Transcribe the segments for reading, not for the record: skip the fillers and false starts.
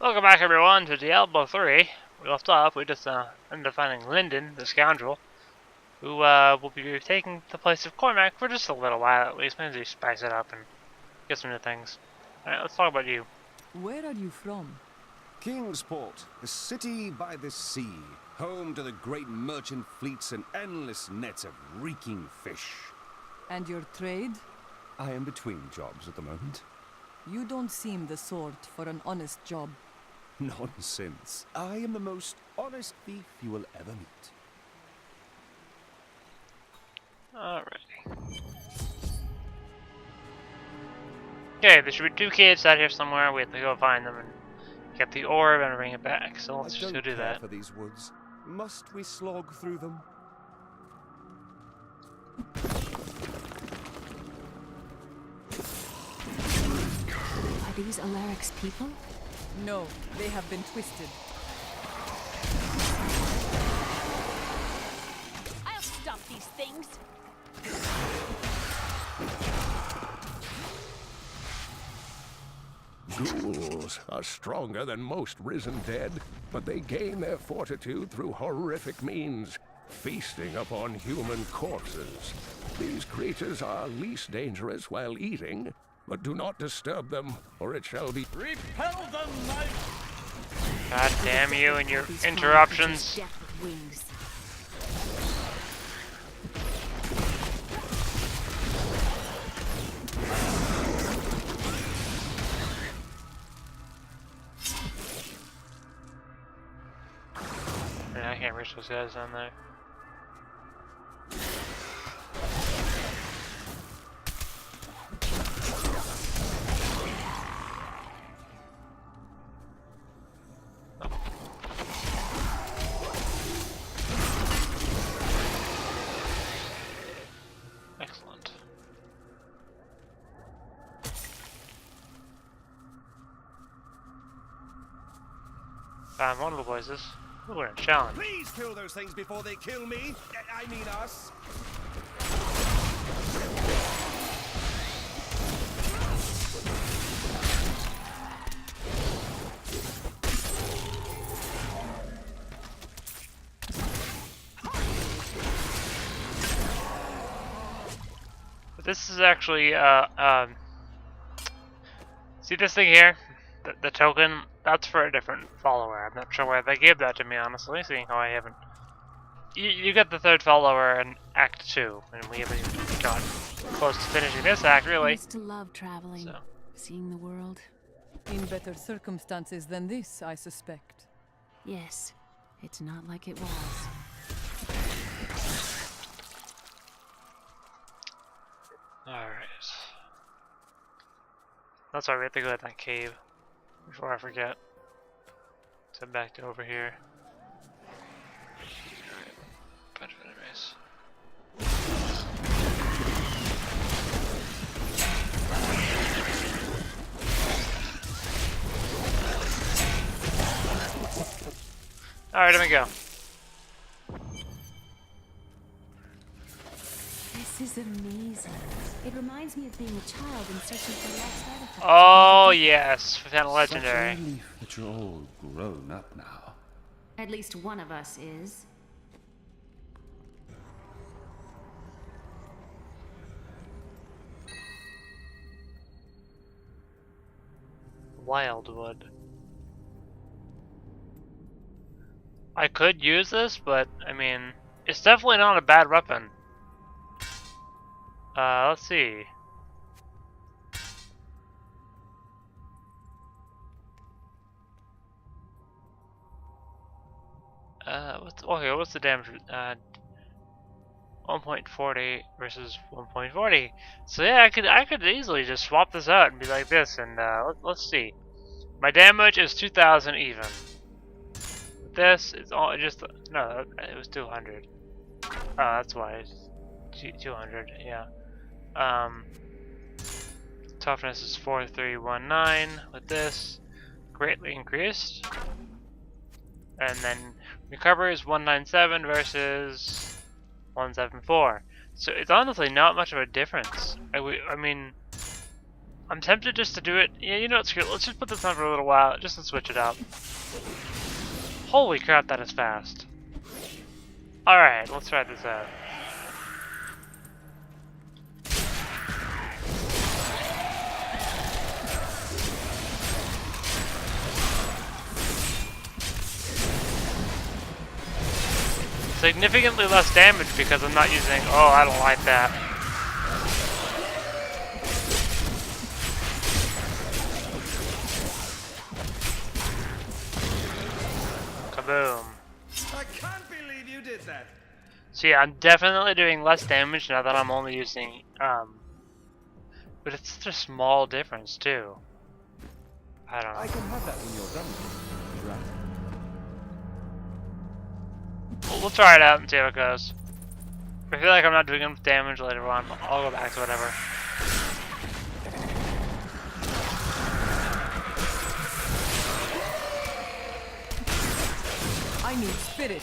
Welcome back, everyone, to Diablo 3. We left off, we just ended up finding Lyndon, the scoundrel, who will be taking the place of Cormac for just a little while at least. Maybe spice it up and get some new things. Alright, let's talk about you. Where are you from? Kingsport, the city by the sea, home to the great merchant fleets and endless nets of reeking fish. And your trade? I am between jobs at the moment. You don't seem the sort for an honest job. Nonsense. I am the most honest thief you will ever meet. Alrighty. Okay, there should be two kids out here somewhere. We have to go find them and get the orb and bring it back. So let's just go do that. For these woods. Must we slog through them? Are these Alaric's people? No, they have been twisted. I'll stop these things! Ghouls are stronger than most risen dead, but they gain their fortitude through horrific means, feasting upon human corpses. These creatures are least dangerous while eating, but do not disturb them, or it shall be— Repel them, my... God damn you and your interruptions. Death with wings. I can't reach those guys down there. Excellent. Found one of the places. Ooh, we're in a challenge. Please kill those things before they kill me. I mean us. But this is actually, see this thing here? The token? That's for a different follower. I'm not sure why they gave that to me, honestly, seeing how I haven't... You get the third follower in Act 2, and we haven't even got close to finishing this act, I really. used to love traveling, So. seeing the world. In better circumstances than this, I suspect. Yes, it's not like it was. Alright. That's why we have to go to that cave. Before I forget. Let's head back to over here. Alright. Bunch of enemies. Alright, let me go. This is amazing. It reminds me of being a child and searching for lost artifacts. Oh yes, kind of legendary. Such a relief that you're all grown up now. At least one of us is. Wildwood. I could use this, but I mean, it's definitely not a bad weapon. Let's see. What's the damage? 1.40 versus 1.40. So yeah, I could easily just swap this out and be like this, and let's see. My damage is 2,000 even. This is all just no, it was 200. That's why it's 200. Yeah. Toughness is 4319 with this, greatly increased, and then recovery is 197 versus 174. So it's honestly not much of a difference. I mean, I'm tempted just to do it. Yeah, you know what, screw it. Let's just put this on for a little while, just to switch it up. Holy crap, that is fast. Alright, let's try this out. Significantly less damage because I'm not using... Oh, I don't like that. Kaboom. I can't believe you did that. So yeah, I'm definitely doing less damage now that I'm only using... But it's such a small difference too. I don't know. I can have that when you're done with it, right? We'll try it out and see how it goes. If I feel like I'm not doing enough damage later on, I'll go back to whatever. I need spirit.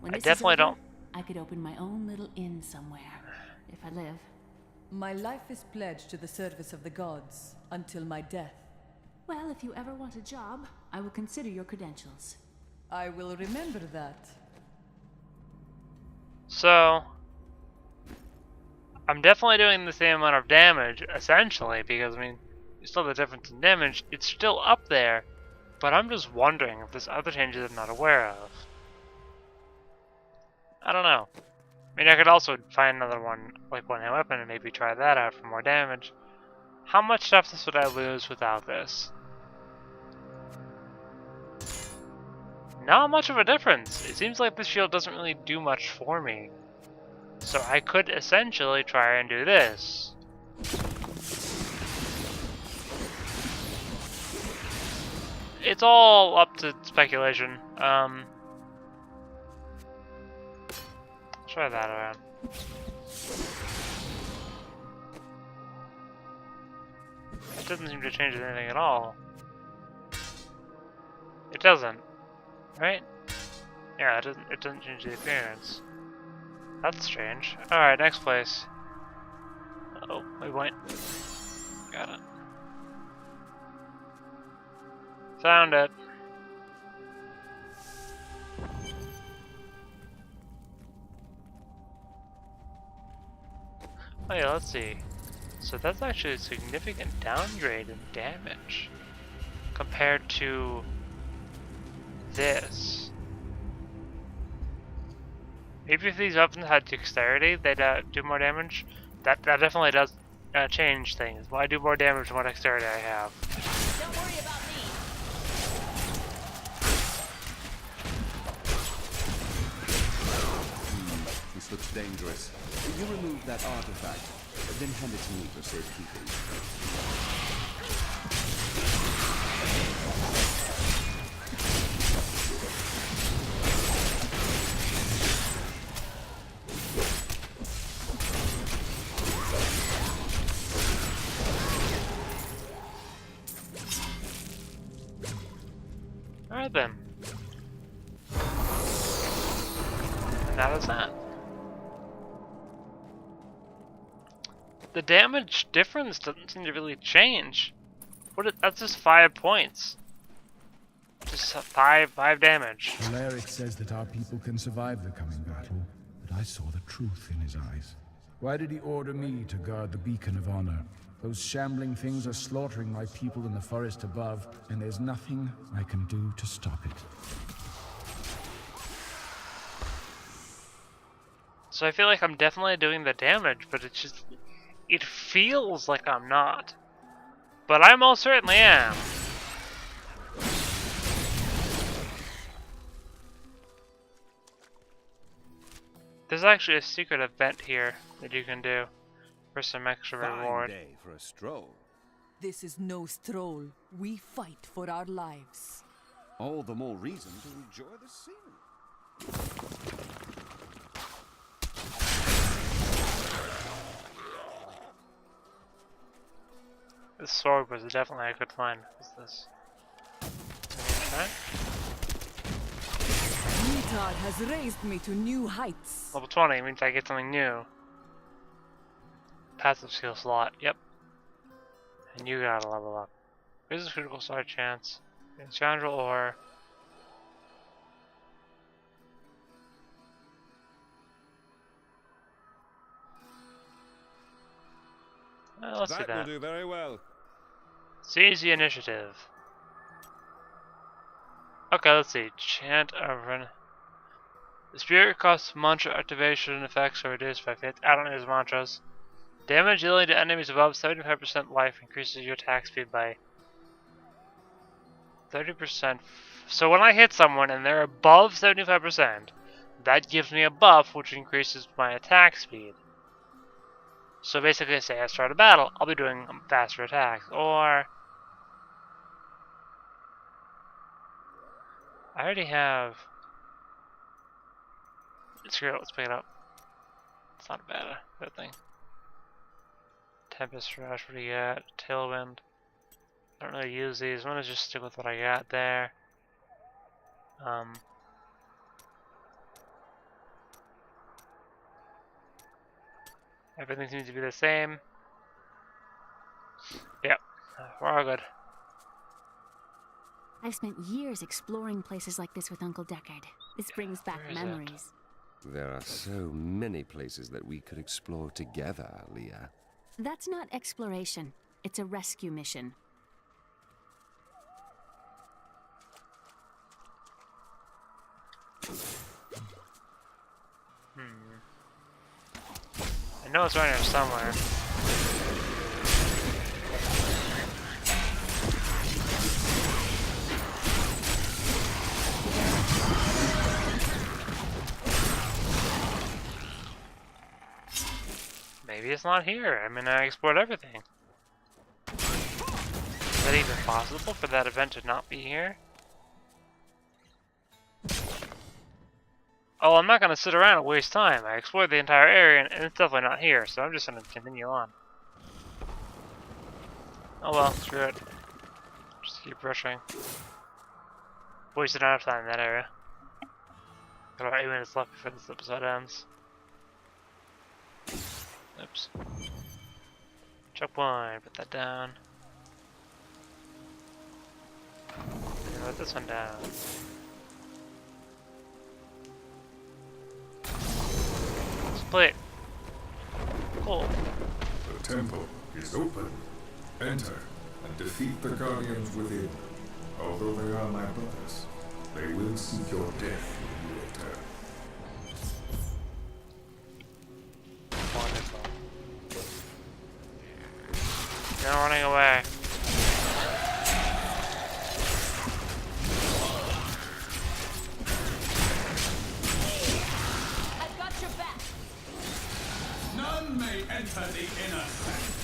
When I this is definitely over, don't. I could open my own little inn somewhere, if I live. My life is pledged to the service of the gods until my death. Well, if you ever want a job, I will consider your credentials. I will remember that. So, I'm definitely doing the same amount of damage, essentially, because, I mean, you still have the difference in damage. It's still up there, but I'm just wondering if there's other changes I'm not aware of. I don't know. I mean, I could also find another one, like one-hand weapon, and maybe try that out for more damage. How much toughness would I lose without this? Not much of a difference. It seems like this shield doesn't really do much for me. So I could essentially try and do this. It's all up to speculation. Try that around. It doesn't seem to change anything at all. It doesn't. Right? Yeah, it doesn't change the appearance. That's strange. Alright, next place. Oh, we went. Got it. Found it. Oh yeah, let's see. So that's actually a significant downgrade in damage compared to this. Maybe if these weapons had dexterity, they'd do more damage. That definitely does change things. Well, I do more damage the more dexterity I have. Don't worry about me. This looks dangerous. If you remove that artifact, then hand it to me for safekeeping. Alright then. And that is that. The damage difference doesn't seem to really change. That's just 5 points. Just five damage. Alaric says that our people can survive the coming battle, but I saw the truth in his eyes. Why did he order me to guard the beacon of honor? Those shambling things are slaughtering my people in the forest above, and there's nothing I can do to stop it. So I feel like I'm definitely doing the damage, but it's just... It feels like I'm not. But I most certainly am. There's actually a secret event here that you can do for some extra reward. Fine day for a stroll. This is no stroll. We fight for our lives. All the more reason to enjoy the scenery. This sword was definitely a good find. What's this? Right? Meet Altar has raised me to new heights. Level 20 means I get something new. Passive skill slot, yep. And you gotta level up. Here's a critical star chance. Scoundrel or... let's see That will that. do very well. Seize the initiative. Okay, let's see. Chant over. The spirit costs mantra activation effects are reduced by 50. I don't use mantras. Damage dealing to enemies above 75% life increases your attack speed by 30%. So when I hit someone and they're above 75%, that gives me a buff which increases my attack speed. So basically, say I start a battle, I'll be doing faster attacks. Or I already have. Screw it, let's pick it up. It's not a bad thing. Tempest Rush, what do you got? Tailwind. I don't really use these. I'm gonna just stick with what I got there. Everything seems to be the same. Yep, we're all good. I've spent years exploring places like this with Uncle Deckard. This brings back Where is memories. There are so many places that we could explore together, Leah. That's not exploration. It's a rescue mission. I know it's around here somewhere. Maybe it's not here. I mean, I explored everything. Is that even possible for that event to not be here? Oh, I'm not gonna sit around and waste time. I explored the entire area and it's definitely not here, so I'm just gonna continue on. Oh well, screw it. Just keep rushing. Wasted enough time in that area. Got about 8 minutes left before this episode ends. Oops. Checkpoint, put that down. And put this one down. Split. Cool. The temple is open. Enter and defeat the guardians within. Although they are my brothers, they will seek your death when you enter. Wonderful. No running away. I've got your back. None may enter the inner sanctum.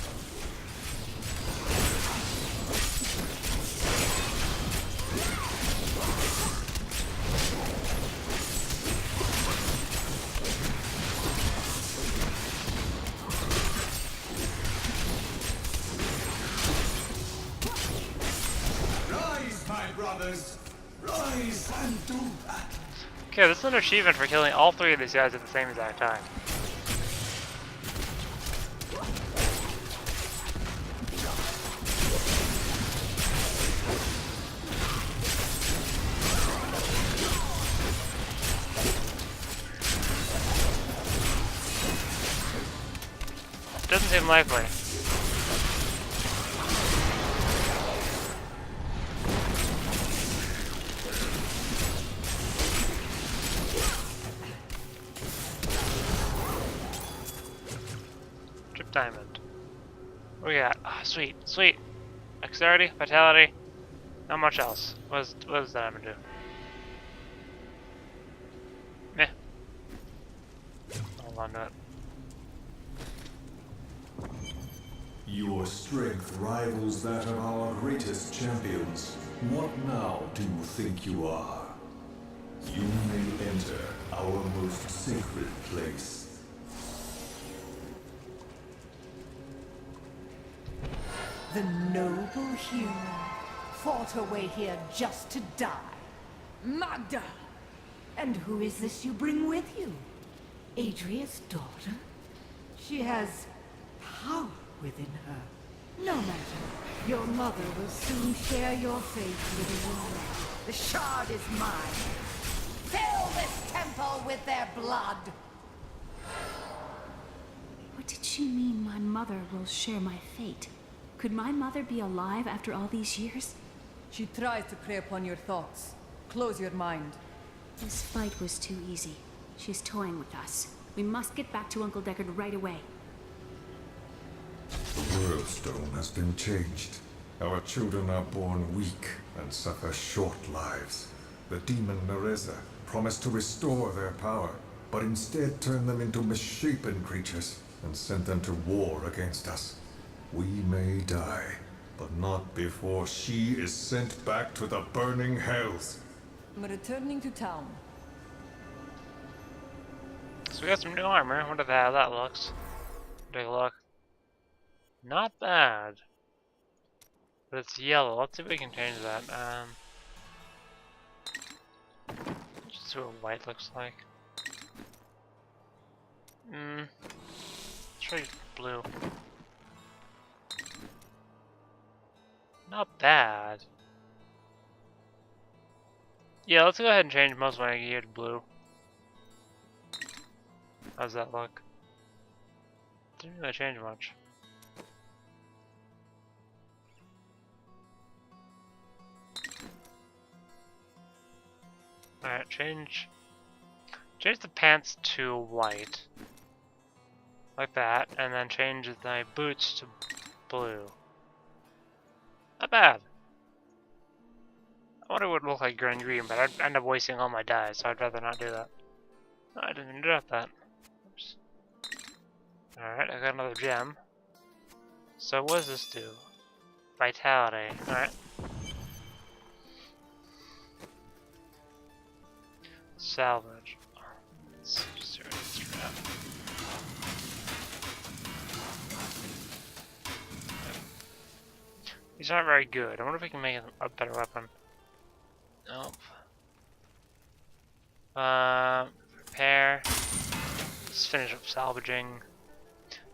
Rise, my brothers! Rise and do that! Okay, this is an achievement for killing all 3 of these guys at the same exact time. Doesn't seem likely. Trip diamond. What do we got? Ah, sweet, sweet. Dexterity, vitality. Not much else. What does that diamond do? Meh. Hold on to it. Your strength rivals that of our greatest champions. What now do you think you are? You may enter our most sacred place. The noble hero fought her way here just to die. Magda! And who is this you bring with you? Adria's daughter? She has power within her. No matter. Your mother will soon share your fate, little one. The shard is mine. Fill this temple with their blood! What did she mean my mother will share my fate? Could my mother be alive after all these years? She tries to prey upon your thoughts. Close your mind. This fight was too easy. She's toying with us. We must get back to Uncle Deckard right away. The world stone has been changed. Our children are born weak and suffer short lives. The demon Nereza promised to restore their power, but instead turned them into misshapen creatures and sent them to war against us. We may die, but not before she is sent back to the burning hells. I'm returning to town. So we got some new armor. Wonder how that looks. Take a look. Not bad. But it's yellow. Let's see if we can change that. Just see what white looks like. Let's try blue. Not bad. Yeah, let's go ahead and change most of my gear to blue. How's that look? Didn't really change much. Alright, change the pants to white. Like that, and then change my boots to blue. Not bad. I wonder what it would look like green, but I'd end up wasting all my dyes, so I'd rather not do that. No, I didn't do that. Oops. Alright, I got another gem. So what does this do? Vitality. Alright. Salvage. Let's just erase this for now. These aren't very good. I wonder if we can make a better weapon. Nope. Repair. Let's finish up salvaging.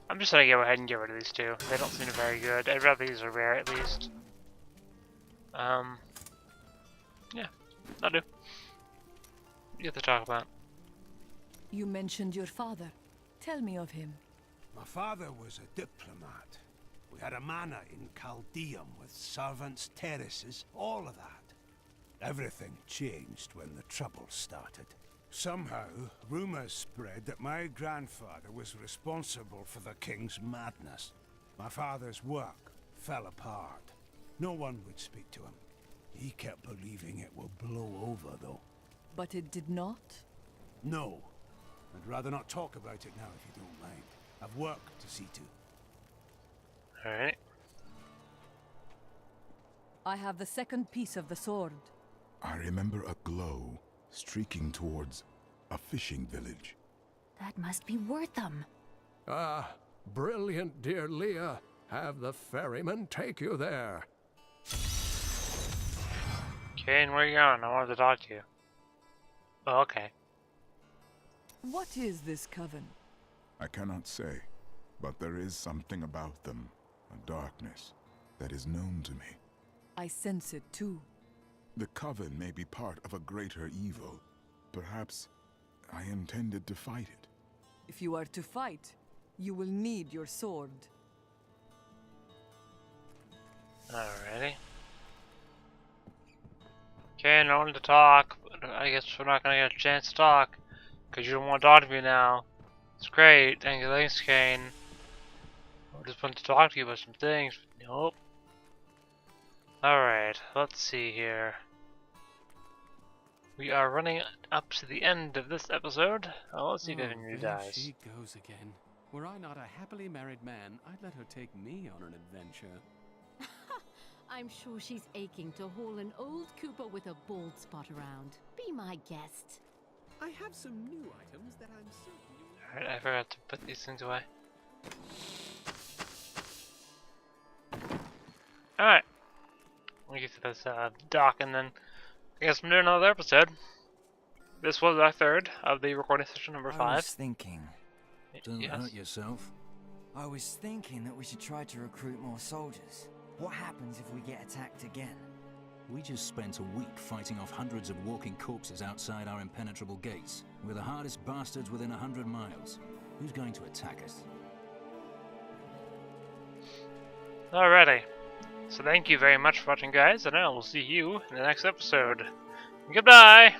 I'm just gonna go ahead and get rid of these two. They don't seem very good. I'd rather these are rare at least. Yeah, that'll do. You have to talk about. You mentioned your father. Tell me of him. My father was a diplomat. We had a manor in Chaldeum with servants, terraces, all of that. Everything changed when the trouble started. Somehow, rumors spread that my grandfather was responsible for the king's madness. My father's work fell apart. No one would speak to him. He kept believing it would blow over, though. But it did not? No. I'd rather not talk about it now, if you don't mind. I've work to see to. Alright. I have the second piece of the sword. I remember a glow streaking towards a fishing village. That must be worth them. Ah, brilliant, dear Leah. Have the ferryman take you there. Okay, and where are you going? I wanted to talk to you. Oh, okay. What is this coven? I cannot say, but there is something about them, a darkness that is known to me. I sense it too. The coven may be part of a greater evil. Perhaps I intended to fight it. If you are to fight, you will need your sword. Alrighty. Okay, no one to talk, but I guess we're not gonna get a chance to talk. Because you don't want to talk to me now. It's great, thanks, Kane. I just wanted to talk to you about some things, but nope. Alright, let's see here. We are running up to the end of this episode. Oh, let's see if any new there dies. she goes again. Were I not a happily married man, I'd let her take me on an adventure. I'm sure she's aching to haul an old Cooper with a bald spot around. Be my guest. I have some new items that I'm certain you... Alright, I forgot to put these things away. Alright. We'll get to this dock and then I guess I'm doing another episode. this was our third of the recording session number 5. I was thinking. Don't Yes. hurt yourself. I was thinking that we should try to recruit more soldiers. What happens if we get attacked again? We just spent a week fighting off hundreds of walking corpses outside our impenetrable gates. We're the hardest bastards within 100 miles. Who's going to attack us? Alrighty. So thank you very much for watching, guys, and I will see you in the next episode. Goodbye!